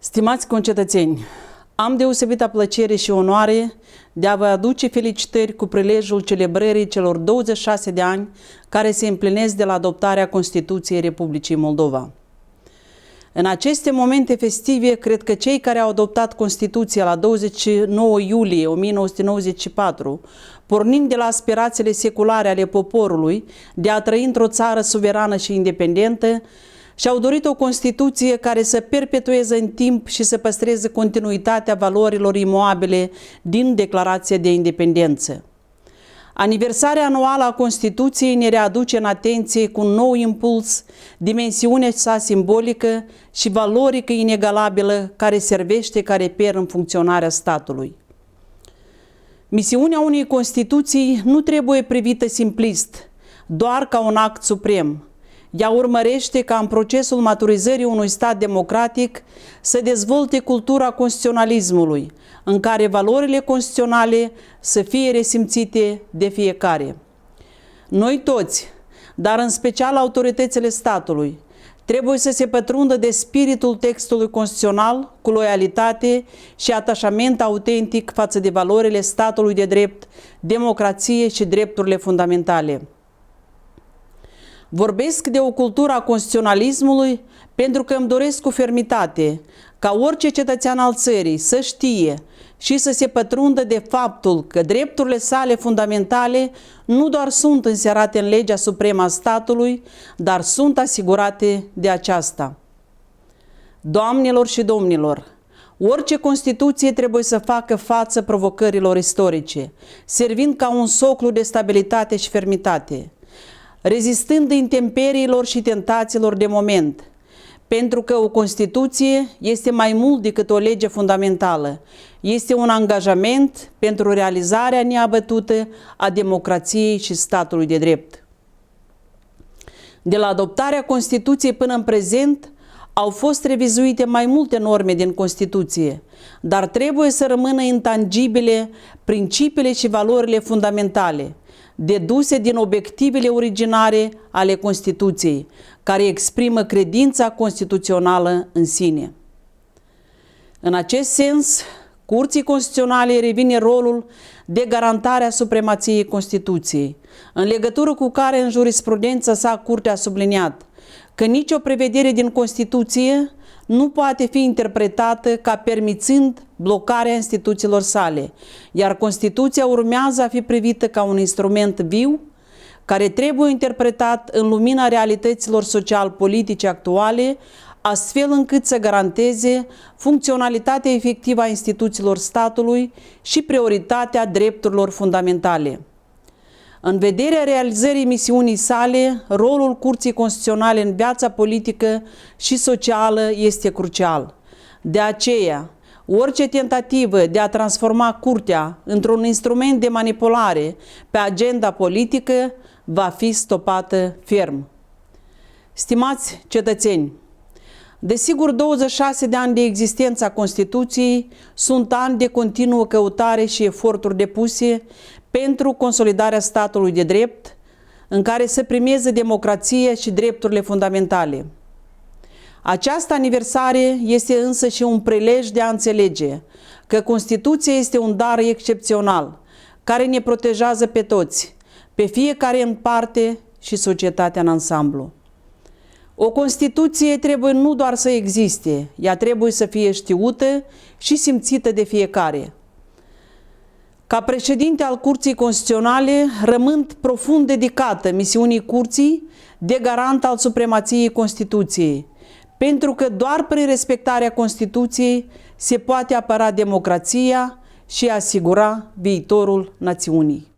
Stimați concetățeni, am deosebită plăcere și onoare de a vă aduce felicitări cu prilejul celebrării celor 26 de ani care se împlinesc de la adoptarea Constituției Republicii Moldova. În aceste momente festive, cred că cei care au adoptat Constituția la 29 iulie 1994, pornind de la aspirațiile seculare ale poporului de a trăi într-o țară suverană și independentă, și-au dorit o Constituție care să perpetueze în timp și să păstreze continuitatea valorilor imoabile din Declarația de Independență. Aniversarea anuală a Constituției ne readuce în atenție cu un nou impuls dimensiunea sa simbolică și valorică inegalabilă care servește ca reper în funcționarea statului. Misiunea unei Constituții nu trebuie privită simplist, doar ca un act suprem. Ea urmărește ca în procesul maturizării unui stat democratic să dezvolte cultura constituționalismului, în care valorile constituționale să fie resimțite de fiecare. Noi toți, dar în special autoritățile statului, trebuie să se pătrundă de spiritul textului constituțional cu loialitate și atașament autentic față de valorile statului de drept, democrație și drepturile fundamentale. Vorbesc de o cultură a constituționalismului pentru că îmi doresc cu fermitate ca orice cetățean al țării să știe și să se pătrundă de faptul că drepturile sale fundamentale nu doar sunt înserate în legea supremă a statului, dar sunt asigurate de aceasta. Doamnelor și domnilor, orice Constituție trebuie să facă față provocărilor istorice, servind ca un soclu de stabilitate și fermitate, rezistând intemperiilor și tentațiilor de moment, pentru că o Constituție este mai mult decât o lege fundamentală, este un angajament pentru realizarea neabătută a democrației și statului de drept. De la adoptarea Constituției până în prezent, au fost revizuite mai multe norme din Constituție, dar trebuie să rămână intangibile principiile și valorile fundamentale, deduse din obiectivele originare ale Constituției, care exprimă credința constituțională în sine. În acest sens, Curții Constituționale revine rolul de garantare a supremației Constituției, în legătură cu care în jurisprudența sa Curtea a subliniat că nicio prevedere din Constituție nu poate fi interpretată ca permițând blocarea instituțiilor sale, iar Constituția urmează a fi privită ca un instrument viu care trebuie interpretat în lumina realităților social-politice actuale, astfel încât să garanteze funcționalitatea efectivă a instituțiilor statului și prioritatea drepturilor fundamentale. În vederea realizării misiunii sale, rolul Curții Constituționale în viața politică și socială este crucial. De aceea, orice tentativă de a transforma Curtea într-un instrument de manipulare pe agenda politică va fi stopată ferm. Stimați cetățeni, desigur, 26 de ani de existență a Constituției sunt ani de continuă căutare și eforturi depuse pentru consolidarea statului de drept, în care să primeze democrația și drepturile fundamentale. Această aniversare este însă și un prilej de a înțelege că Constituția este un dar excepțional, care ne protejează pe toți, pe fiecare în parte și societatea în ansamblu. O Constituție trebuie nu doar să existe, ea trebuie să fie știută și simțită de fiecare. Ca președinte al Curții Constituționale, rămân profund dedicată misiunii Curții de garant al supremației Constituției, pentru că doar prin respectarea Constituției se poate apăra democrația și asigura viitorul națiunii.